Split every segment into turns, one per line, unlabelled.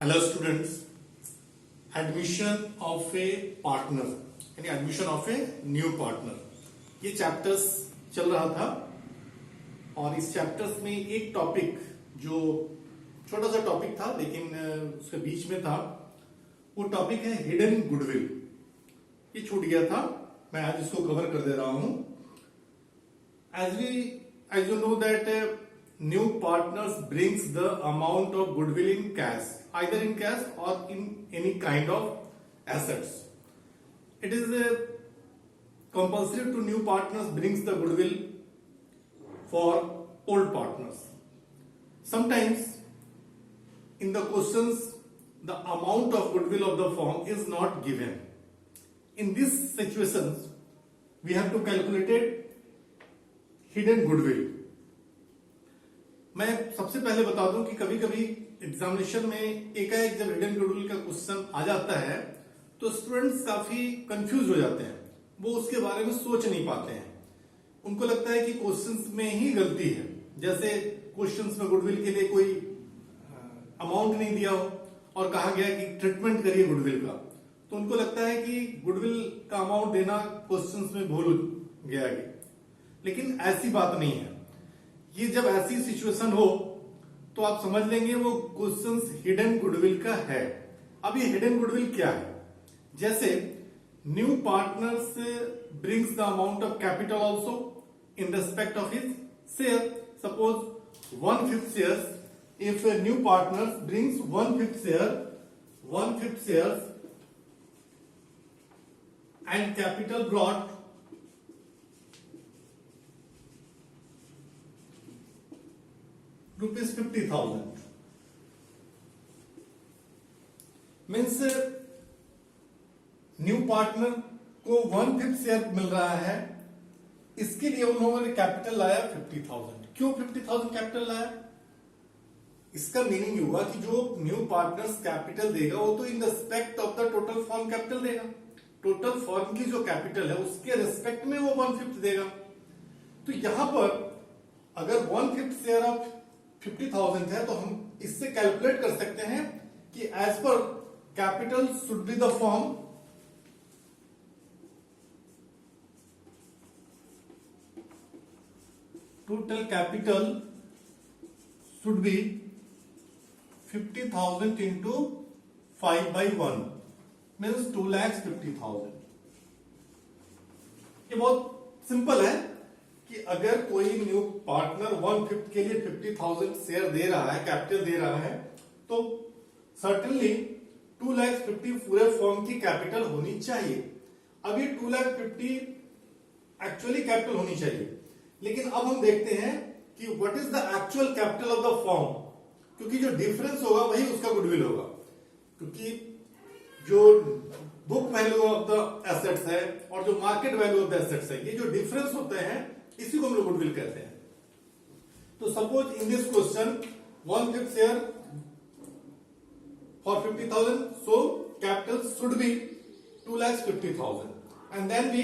Hello students, admission of a partner यानी admission of a new partner, ये chapters चल रहा था। और इस चैप्टर्स में एक टॉपिक जो छोटा सा टॉपिक था लेकिन उसके बीच में था, वो टॉपिक है हिडन गुडविल। ये छूट गया था, मैं आज इसको कवर कर दे रहा हूं। As you know that new partners brings the amount of goodwill in cash, either in cash or in any kind of assets. It is compulsory to new partners brings the goodwill for old partners. Sometimes in the questions the amount of goodwill of the firm is not given. In these situations we have to calculate hidden goodwill. मैं सबसे पहले बता दूं कि कभी कभी examination में एकाएक जब हिडन गुडविल का क्वेश्चन आ जाता है तो स्टूडेंट्स काफी कंफ्यूज हो जाते हैं, वो उसके बारे में सोच नहीं पाते हैं। उनको लगता है कि क्वेश्चंस में ही गलती है, जैसे क्वेश्चंस में गुडविल के लिए कोई अमाउंट नहीं दिया हो और कहा गया कि ट्रीटमेंट करिए गुडविल का, तो उनको लगता है कि गुडविल का अमाउंट देना क्वेश्चंस में भूल गया। लेकिन ऐसी बात नहीं है। ये जब ऐसी सिचुएशन हो तो आप समझ लेंगे वो क्वेश्चंस हिडन गुडविल का है। अब ये हिडन गुडविल क्या है? जैसे new partners brings the amount of capital also in respect of his share. Suppose 1/5 shares, if new partners brings 1/5 shares and capital brought ₹50,000 means new partner को 1/5 share मिल रहा है, इसके लिए उन्होंने कैपिटल लाया 50,000। क्यों 50,000 कैपिटल लाया? इसका मीनिंग होगा कि जो न्यू पार्टनर्स कैपिटल देगा वो तो in respect of the total firm capital देगा। टोटल फर्म की जो कैपिटल है उसके रेस्पेक्ट में वो 1/5 देगा। तो यहां पर अगर 1/5 शेयर ऑफ 50,000 है तो हम इससे कैलकुलेट कर सकते हैं कि as per capital should be the firm total capital should be 50,000 into 5/1 means 2,50,000। ये बहुत सिंपल है कि अगर कोई न्यू पार्टनर 1/5 के लिए 50,000 शेयर दे रहा है, कैपिटल दे रहा है, तो सर्टेनली 2,50,000 पूरे फर्म की कैपिटल होनी चाहिए। अब ये 2,50,000 एक्चुअली कैपिटल होनी चाहिए, लेकिन अब हम देखते हैं कि what is the actual capital of the firm, क्योंकि जो डिफरेंस होगा वही उसका गुडविल होगा। क्योंकि जो book value of the assets है और जो market value of the assets है, ये जो डिफरेंस होते हैं इसी को हम लोग गुडविल कहते हैं। तो suppose in this question 1/5 share for 50,000, so capital should be 2,50,000 and then we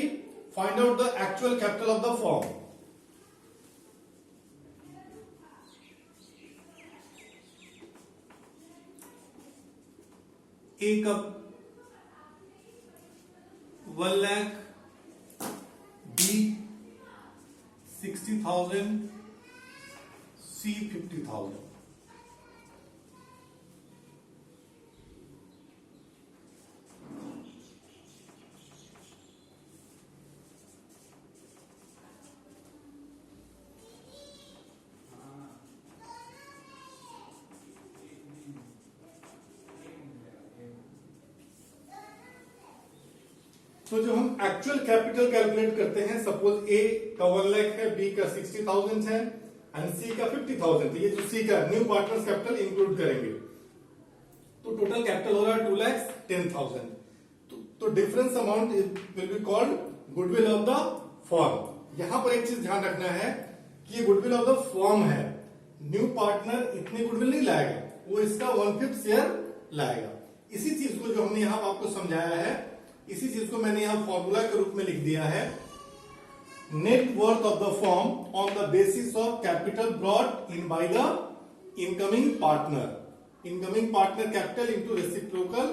find out the actual capital of the firm. A का 1 लाख, बी 60,000, C 50,000। तो जो हम एक्चुअल कैपिटल कैलकुलेट करते हैं, सपोज ए का 1 लाख है, बी का 60,000 है एंड सी का 50,000। ये जो सी का न्यू पार्टनर्स कैपिटल इंक्लूड करेंगे तो टोटल कैपिटल हो रहा है 2,10,000। तो difference amount will be called goodwill of the firm. यहां पर एक चीज ध्यान रखना है कि ये गुडविल ऑफ द फर्म है। न्यू पार्टनर इतने गुडविल नहीं लाएगा, वो इसका 1/5 शेयर लाएगा। इसी चीज को जो हमने यहां आपको समझाया है, इसी चीज को मैंने यहां फॉर्मूला के रूप में लिख दिया है। net worth of the firm on the basis of capital brought in by the incoming partner incoming partner capital into reciprocal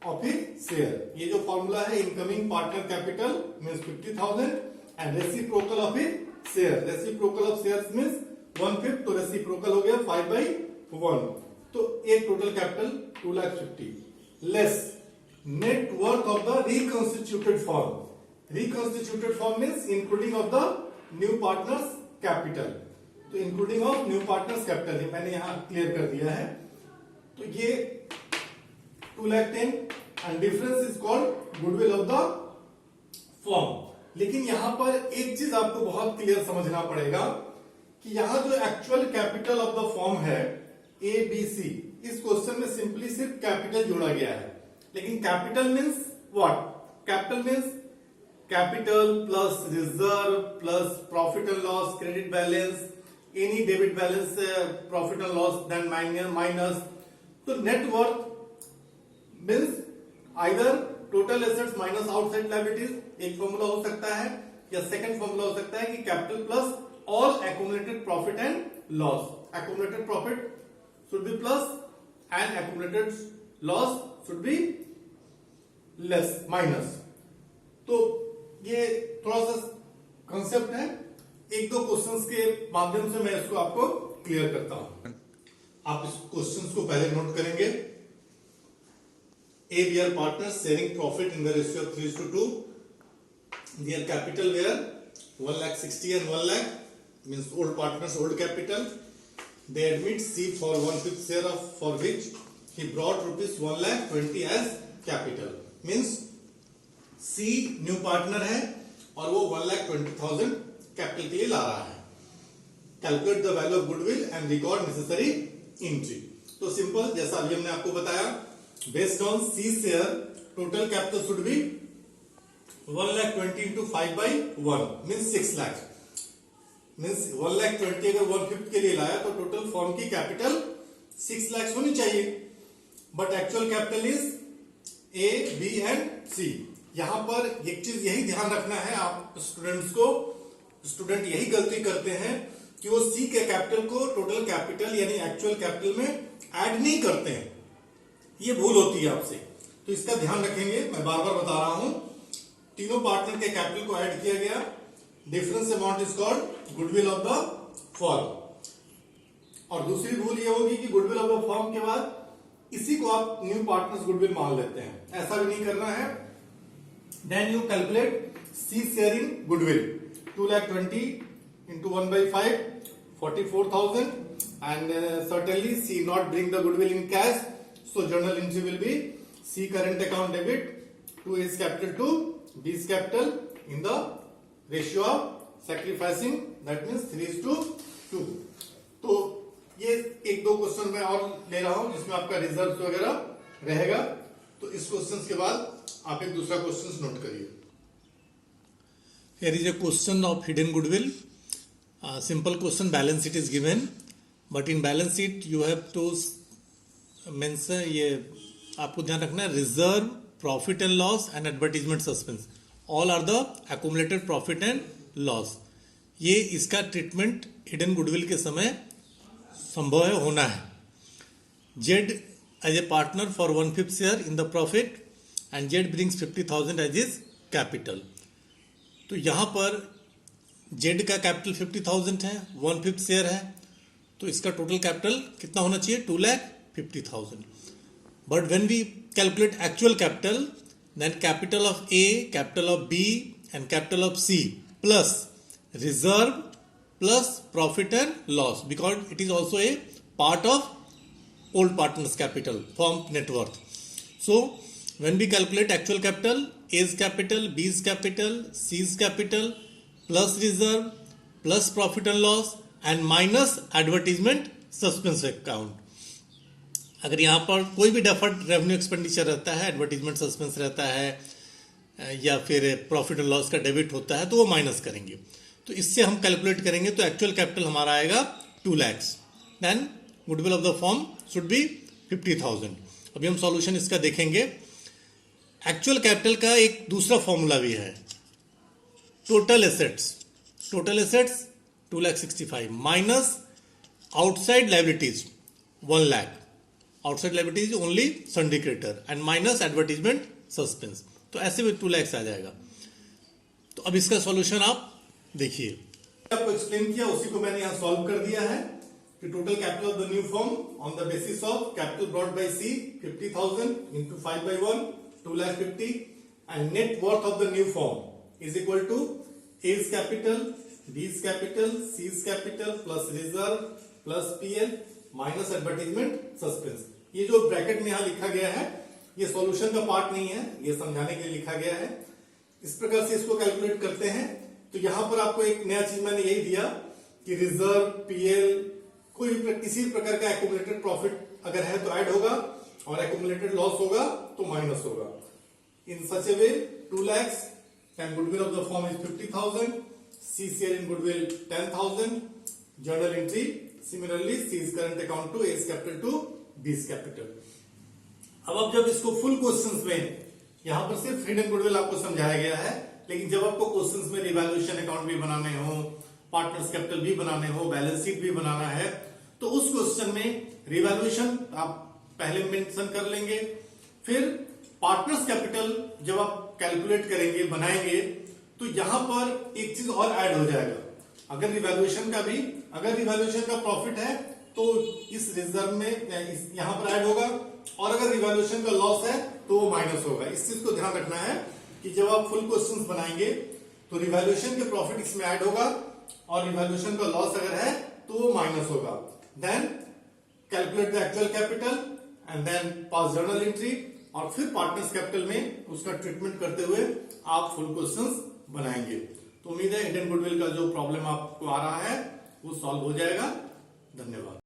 of his share. ये जो फॉर्मूला है, incoming partner capital means 50,000 and reciprocal of his share, reciprocal of share means 1/5, तो reciprocal हो गया 5/1, तो एक total capital 2,50,000 less net worth of the reconstituted firm. Reconstituted firm means including of the new partners capital, तो including of new partners capital ये मैंने यहां clear कर दिया है। तो ये 2,10,000 and difference is called goodwill of the form. लेकिन यहां पर एक चीज आपको बहुत क्लियर समझना पड़ेगा कि यहां जो actual capital of the firm है ABC, इस क्वेश्चन में सिंपली सिर्फ कैपिटल जोड़ा गया है, लेकिन capital means what? Capital means capital plus reserve plus profit and loss, credit balance, any debit balance, profit and loss, then minus. तो net worth means either total assets minus outside liabilities, एक formula हो सकता है, या second formula हो सकता है कि capital plus all accumulated profit and loss. Accumulated profit should be plus and accumulated loss should be less minus। तो ये थोड़ा सा कंसेप्ट है, एक दो क्वेश्चंस के माध्यम से मैं इसको आपको क्लियर करता हूं। आप इस क्वेश्चंस को पहले नोट करेंगे। A, we are partners sharing profit in the ratio of 3:2. Their capital were 1,60,000 and 1,00,000 means old partners old capital. They admit C for 1/5 share of for which he brought rupees 1,20,000 as capital, means C new partner है और वो 1,20,000 capital के लिए ला रहा है। Calculate the value of goodwill and record necessary entry. तो simple, जैसा अभी हमने आपको बताया, based on C share total capital should B 1,20,000 into 5/1 means 6 lakh, means 1,20,000 अगर 1/5 के लिए लाया तो टोटल फॉर्म की कैपिटल 6 लाख होनी चाहिए, but actual capital is A, B and C। यहां पर एक चीज यही ध्यान रखना है आप स्टूडेंट्स को, स्टूडेंट यही गलती करते हैं कि वो C के कैपिटल को टोटल कैपिटल यानी एक्चुअल कैपिटल में ऐड नहीं करते हैं, ये भूल होती है आपसे, तो इसका ध्यान रखेंगे। मैं बार बार बता रहा हूं, तीनों पार्टनर के कैपिटल को ऐड किया गया, difference amount is called goodwill of the form. और दूसरी भूल ये होगी कि गुडविल ऑफ द फॉर्म के बाद इसी को आप न्यू पार्टनर्स गुडविल मान लेते हैं, ऐसा भी नहीं करना है। Then you calculate C sharing goodwill 2,20,000 into 1/5 44,000 and certainly C not bring the goodwill in cash, so journal entry will be C current account debit to A's capital to B's capital in the ratio of sacrificing, that means 3:2। तो ये एक दो question मैं और ले रहा हूं जिसमें आपका रिजर्व वगैरह रहेगा, तो इस क्वेश्चन के बाद आप एक दूसरा क्वेश्चन नोट करिए।
Here is a question of hidden goodwill. Simple question, balance sheet is given, but in balance sheet you have to mention, ये आपको ध्यान रखना है, reserve, profit and loss and advertisement suspense. All are the accumulated profit and loss. ये इसका treatment hidden goodwill के समय संभव है, होना है। Z as a partner for 1/5 share in the profit and Z brings 50,000 as his capital. तो यहां पर जेड का कैपिटल 50,000 है, 1/5 शेयर है, तो इसका टोटल कैपिटल कितना होना चाहिए? 2,50,000। But when we calculate actual capital, then capital of A, capital of B and capital of C plus reserve plus profit and loss, because it is also a part of old partners capital, firm net worth. So when we calculate actual capital, A's capital, B's capital, C's capital plus reserve plus profit and loss and minus advertisement suspense account. अगर यहाँ पर कोई भी deferred revenue expenditure रहता है, advertisement suspense रहता है या फिर प्रॉफिट एंड लॉस का डेबिट होता है, तो वो माइनस करेंगे। तो इससे हम कैलकुलेट करेंगे तो एक्चुअल कैपिटल हमारा आएगा 2 lakh. Then goodwill of the firm should be 50,000। अभी हम सॉल्यूशन इसका देखेंगे। एक्चुअल कैपिटल का एक दूसरा फॉर्मूला भी है, total assets 2,65,000 minus outside liabilities 1 lakh. Outside liability is only sundry creditor and minus advertisement suspense. तो ऐसे में 2 lakhs आ जाएगा। तो अब इसका सॉल्यूशन आप देखिए,
आपको एक्सप्लेन किया उसी को मैंने यहाँ सॉल्व कर दिया है कि total capital of the new firm on the basis of capital brought by C 50,000 into 5/1 2,50,000 and net worth of the new firm is equal to A's capital, B's capital, C's capital plus reserve plus PL minus advertisement suspense। ये जो bracket में यहाँ लिखा गया है ये solution का part नहीं है, ये समझाने के लिए लिखा गया है। इस प्रकार से इसको कैलकुलेट करते हैं। तो यहां पर आपको एक नया चीज मैंने यही दिया कि रिजर्व, पीएल, किसी प्रकार का एक्यूमुलेटेड प्रॉफिट अगर है तो ऐड होगा और एक्यूमुलेटेड लॉस होगा तो माइनस होगा। इन सच ए वे 2 lakhs and goodwill of the firm is 50,000, C share in goodwill 10,000, journal entry similarly C's current account to A's capital to B's capital। अब जब इसको फुल क्वेश्चंस में यहां पर सिर्फ हिडन गुडविल आपको समझाया गया है, लेकिन जब आपको क्वेश्चंस में रिवैल्यूएशन अकाउंट भी बनाने हो, पार्टनर्स कैपिटल भी बनाने हो, बैलेंस शीट भी बनाना है, तो उस क्वेश्चन में रिवैल्यूएशन आप पहले मेंशन कर लेंगे। फिर पार्टनर्स कैपिटल जब आप कैलकुलेट करेंगे, बनाएंगे, तो यहां पर एक चीज और ऐड हो जाएगा। अगर रिवैल्यूएशन का प्रॉफिट है तो इस रिजर्व में यहां पर ऐड होगा, और अगर रिवैल्यूएशन का लॉस है तो वो माइनस होगा। इस चीज को ध्यान रखना है कि जब आप फुल क्वेश्चंस बनाएंगे तो रिवैल्यूएशन के प्रॉफिट इसमें ऐड होगा और रिवैल्यूएशन का लॉस अगर है तो वो माइनस होगा। Then calculate the actual capital and then pass journal entry, और फिर पार्टनर्स कैपिटल में उसका ट्रीटमेंट करते हुए आप फुल क्वेश्चंस बनाएंगे। तो उम्मीद है हिडन गुडविल का जो प्रॉब्लम आपको आ रहा है वो सॉल्व हो जाएगा। धन्यवाद।